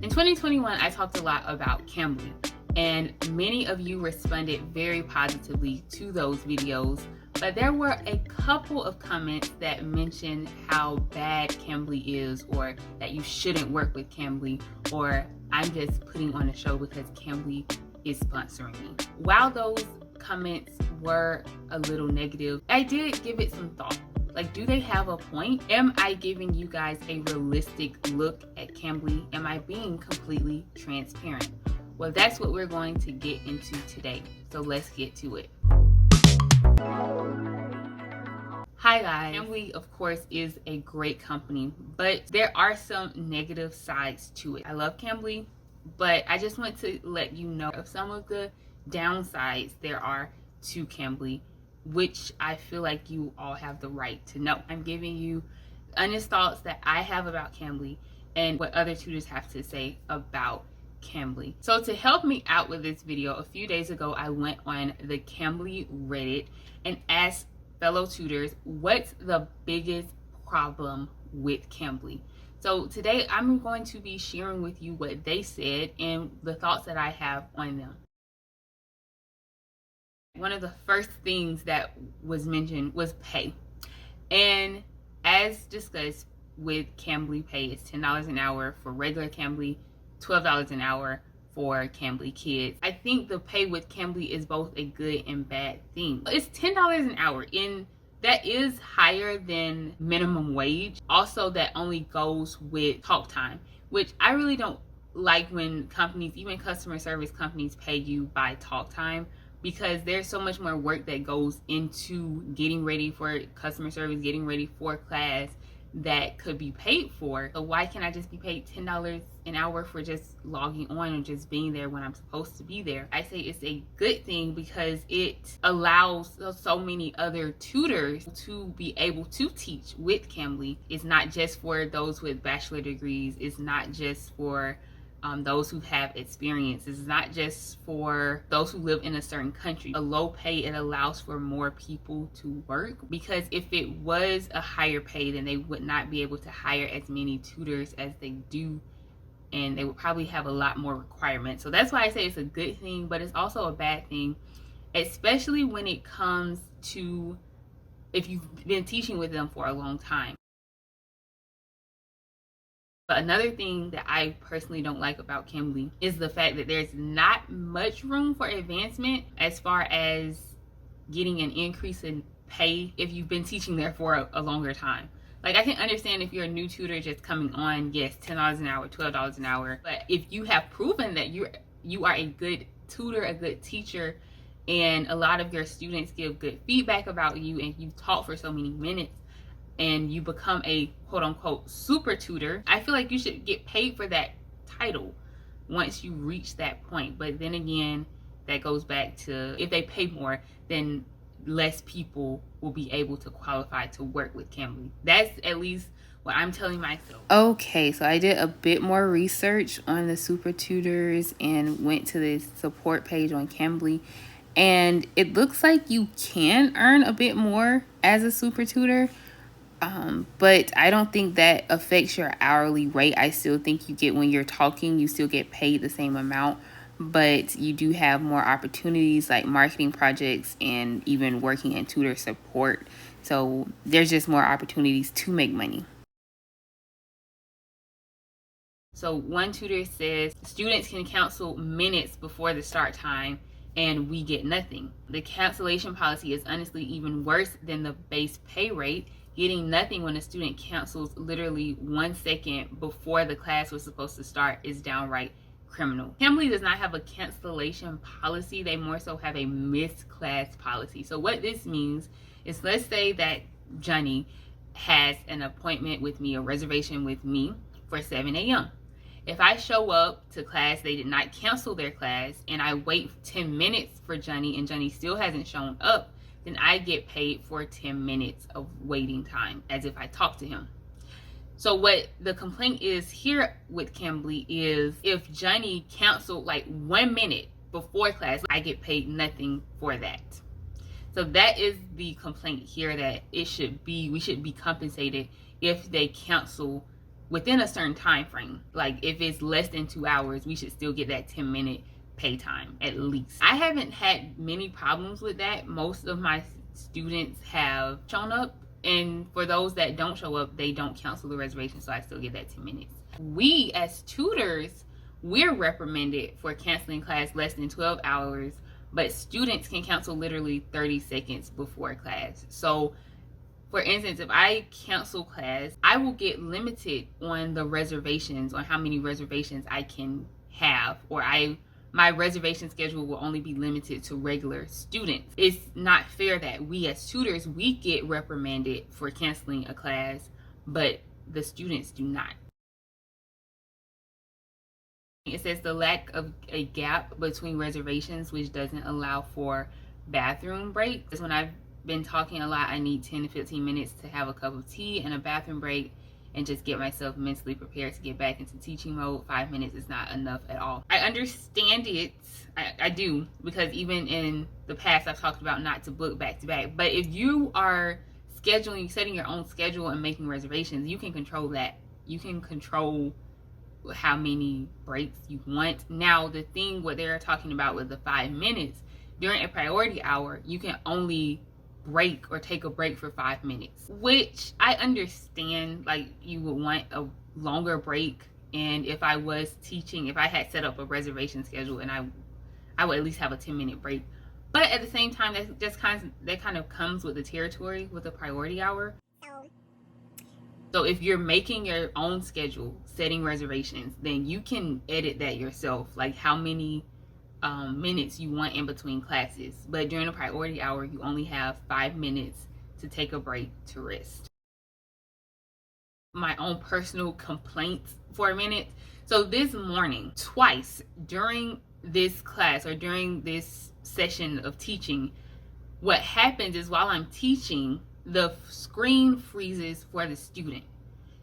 In 2021, I talked a lot about Cambly, and many of you responded very positively to those videos, but there were a couple of comments that mentioned how bad Cambly is, or that you shouldn't work with Cambly, or I'm just putting on a show because Cambly is sponsoring me. While those comments were a little negative, I did give it some thought. Like, do they have a point? Am I giving you guys a realistic look at Cambly? Am I being completely transparent? Well, that's what we're going to get into today. So let's get to it. Hi guys, Cambly of course is a great company, but there are some negative sides to it. I love Cambly, but I just want to let you know of some of the downsides there are to Cambly, which I feel like you all have the right to know. I'm giving you honest thoughts that I have about Cambly and what other tutors have to say about Cambly. So to help me out with this video, a few days ago I went on the Cambly Reddit and asked fellow tutors what's the biggest problem with Cambly. So today I'm going to be sharing with you what they said and the thoughts that I have on them. One of the first things that was mentioned was pay. And as discussed with Cambly pay, it's $10 an hour for regular Cambly, $12 an hour for Cambly Kids. I think the pay with Cambly is both a good and bad thing. It's $10 an hour, and that is higher than minimum wage. Also, that only goes with talk time, which I really don't like when companies, even customer service companies, pay you by talk time, because there's so much more work that goes into getting ready for customer service, getting ready for class, that could be paid for. So why can't I just be paid $10 an hour for just logging on and just being there when I'm supposed to be there? I say it's a good thing because it allows so many other tutors to be able to teach with Cambly. It's not just for those with bachelor degrees. It's not just for those who have experience. It's not just for those who live in a certain country. A low pay, it allows for more people to work, because if it was a higher pay, then they would not be able to hire as many tutors as they do, and they would probably have a lot more requirements. So that's why I say it's a good thing, but it's also a bad thing, especially when it comes to if you've been teaching with them for a long time. But another thing that I personally don't like about Cambly is the fact that there's not much room for advancement as far as getting an increase in pay if you've been teaching there for a longer time. Like, I can understand if you're a new tutor just coming on, yes, $10 an hour, $12 an hour. But if you have proven that you are a good tutor, a good teacher, and a lot of your students give good feedback about you, and you've taught for so many minutes, and you become a quote-unquote super tutor, I feel like you should get paid for that title once you reach that point. But then again, that goes back to, if they pay more, then less people will be able to qualify to work with Cambly. That's at least what I'm telling myself. Okay, so I did a bit more research on the super tutors and went to the support page on Cambly, and it looks like you can earn a bit more as a super tutor. But I don't think that affects your hourly rate. I still think you get, when you're talking, you still get paid the same amount, but you do have more opportunities like marketing projects and even working in tutor support. So there's just more opportunities to make money. So one tutor says students can cancel minutes before the start time and we get nothing. The cancellation policy is honestly even worse than the base pay rate. Getting nothing when a student cancels literally 1 second before the class was supposed to start is downright criminal. Cambly does not have a cancellation policy. They more so have a missed class policy. So what this means is, let's say that Johnny has an appointment with me, a reservation with me for 7 a.m. If I show up to class, they did not cancel their class, and I wait 10 minutes for Johnny and Johnny still hasn't shown up, then I get paid for 10 minutes of waiting time as if I talked to him. So what the complaint is here with Cambly is, if Johnny canceled like 1 minute before class, I get paid nothing for that. So that is the complaint here, that we should be compensated if they cancel within a certain time frame. Like if it's less than 2 hours, we should still get that 10-minute pay time at least. I haven't had many problems with that. Most of my students have shown up, and for those that don't show up, they don't cancel the reservation, so I still get that 10 minutes. We as tutors, we're reprimanded for canceling class less than 12 hours, but students can cancel literally 30 seconds before class. So for instance, if I cancel class, I will get limited on the reservations, on how many reservations I can have, or my reservation schedule will only be limited to regular students. It's not fair that we as tutors, we get reprimanded for canceling a class, but the students do not. It says the lack of a gap between reservations, which doesn't allow for bathroom breaks. When I've been talking a lot, I need 10 to 15 minutes to have a cup of tea and a bathroom break and just get myself mentally prepared to get back into teaching mode. 5 minutes is not enough at all. I understand it. I do, because even in the past I've talked about not to book back to back. But if you are setting your own schedule and making reservations, you can control that. You can control how many breaks you want. Now the thing what they're talking about with the 5 minutes, during a priority hour, you can only break or take a break for 5 minutes, which I understand. Like, you would want a longer break, and if I was teaching, if I had set up a reservation schedule, and I would at least have a 10-minute break. But at the same time, that kind of comes with the territory with the priority hour. So if you're making your own schedule, setting reservations, then you can edit that yourself, like how many minutes you want in between classes. But during a priority hour, you only have 5 minutes to take a break to rest. My own personal complaints for a minute. So this morning, twice during this class or during this session of teaching, what happens is while I'm teaching, the screen freezes for the student.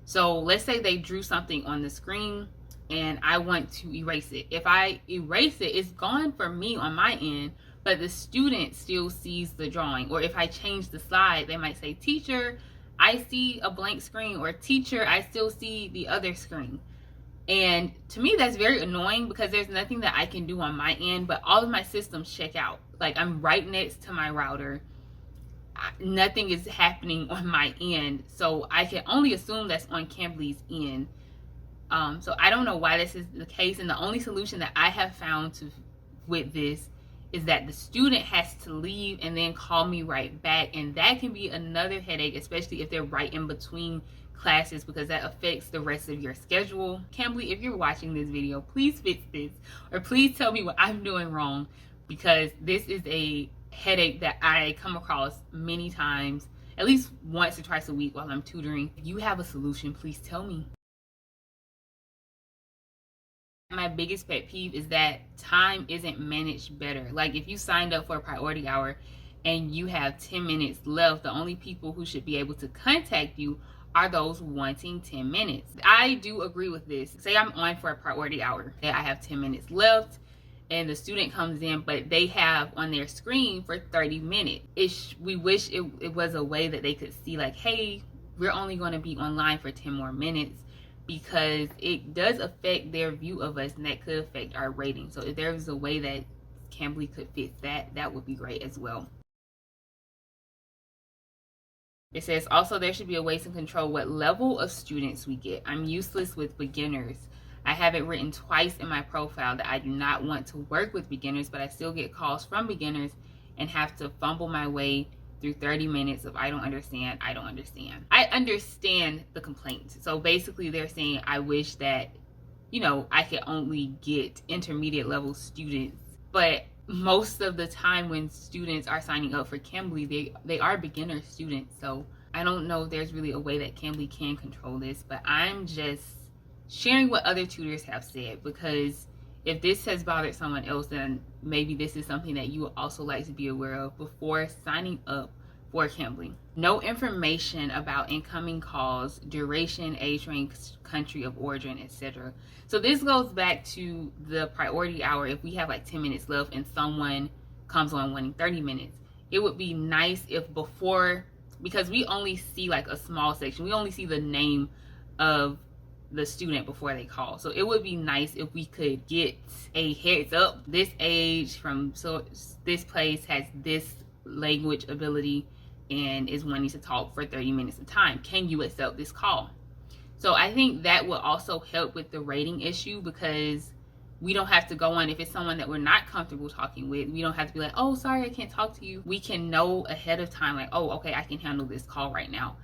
So let's say they drew something on the screen and I want to erase it. If I erase it, it's gone for me on my end, but the student still sees the drawing. Or if I change the slide, they might say, "Teacher, I see a blank screen," or "Teacher, I still see the other screen." And to me, that's very annoying because there's nothing that I can do on my end, but all of my systems check out. Like, I'm right next to my router. Nothing is happening on my end, so I can only assume that's on Cambly's end. So I don't know why this is the case, and the only solution that I have found with this is that the student has to leave and then call me right back, and that can be another headache, especially if they're right in between classes, because that affects the rest of your schedule. Cambly, if you're watching this video, please fix this, or please tell me what I'm doing wrong, because this is a headache that I come across many times, at least once or twice a week while I'm tutoring. If you have a solution, please tell me. My biggest pet peeve is that time isn't managed better. Like, if you signed up for a priority hour and you have 10 minutes left, the only people who should be able to contact you are those wanting 10 minutes. I do agree with this. Say I'm on for a priority hour, I have 10 minutes left, and the student comes in, but they have on their screen for 30 minutes. We wish it was a way that they could see, like, hey, we're only going to be online for 10 more minutes, because it does affect their view of us, and that could affect our rating. So if there was a way that Cambly could fix that, that would be great as well. It says also there should be a way to control what level of students we get. I'm useless with beginners. I have it written twice in my profile that I do not want to work with beginners, but I still get calls from beginners and have to fumble my way through 30 minutes of I don't understand. I understand the complaint. So basically they're saying, I wish that, I could only get intermediate level students. But most of the time when students are signing up for Cambly, they are beginner students. So I don't know if there's really a way that Cambly can control this, but I'm just sharing what other tutors have said, because if this has bothered someone else, then maybe this is something that you would also like to be aware of before signing up for Cambly. No information about incoming calls, duration, age range, country of origin, etc. So this goes back to the priority hour. If we have like 10 minutes left and someone comes on wanting 30 minutes, it would be nice if before, because we only see like a small section, we only see the name of the student before they call. So it would be nice if we could get a heads up. This age from this place has this language ability and is wanting to talk for 30 minutes of time. Can you accept this call? So I think that will also help with the rating issue, because we don't have to go on, if it's someone that we're not comfortable talking with, we don't have to be like, oh, sorry, I can't talk to you. We can know ahead of time, like, oh, okay, I can handle this call right now.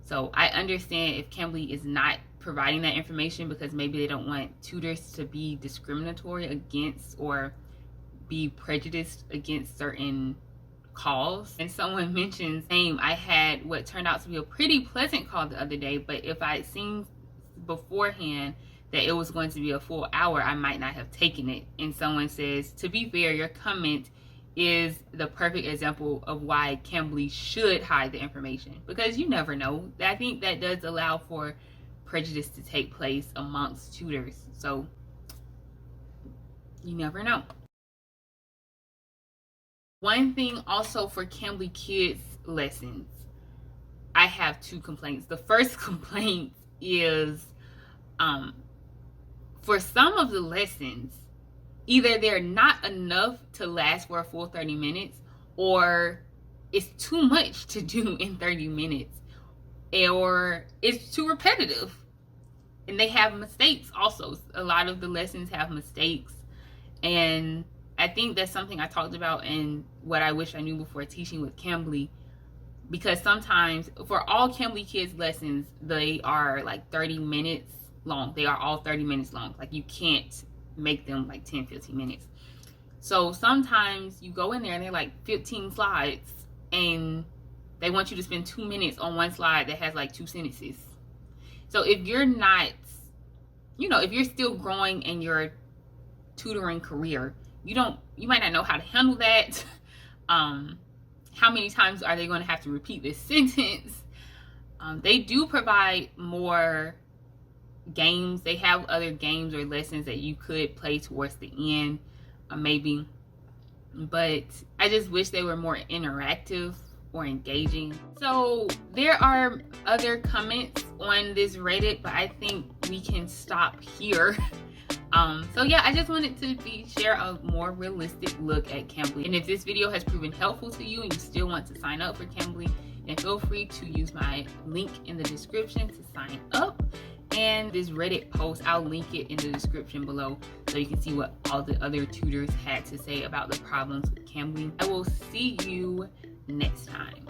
So I understand if Cambly is not providing that information because maybe they don't want tutors to be discriminatory against or be prejudiced against certain calls. And someone mentioned, same, I had what turned out to be a pretty pleasant call the other day, but if I had seen beforehand that it was going to be a full hour, I might not have taken it. And someone says, to be fair, your comment is the perfect example of why Cambly should hide the information, because you never know. I think that does allow for prejudice to take place amongst tutors, so you never know. One thing also for Cambly Kids lessons, I have 2 complaints. The first complaint is for some of the lessons, either they're not enough to last for a full 30 minutes, or it's too much to do in 30 minutes, or it's too repetitive. And they have mistakes also. A lot of the lessons have mistakes. And I think that's something I talked about in what I wish I knew before teaching with Cambly, because sometimes for all Cambly Kids lessons, they are like 30 minutes long. They are all 30 minutes long. Like, you can't make them like 10-15 minutes. So sometimes you go in there and they're like 15 slides and they want you to spend 2 minutes on one slide that has like 2 sentences. So if you're not, if you're still growing in your tutoring career, you might not know how to handle that. How many times are they going to have to repeat this sentence? They do provide more games. They have other games or lessons that you could play towards the end, maybe. But I just wish they were more interactive or engaging. So there are other comments on this Reddit, but I think we can stop here. So yeah, I just wanted to share a more realistic look at Cambly. And if this video has proven helpful to you and you still want to sign up for Cambly, then feel free to use my link in the description to sign up. And this Reddit post, I'll link it in the description below so you can see what all the other tutors had to say about the problems with Cambly. I will see you next time.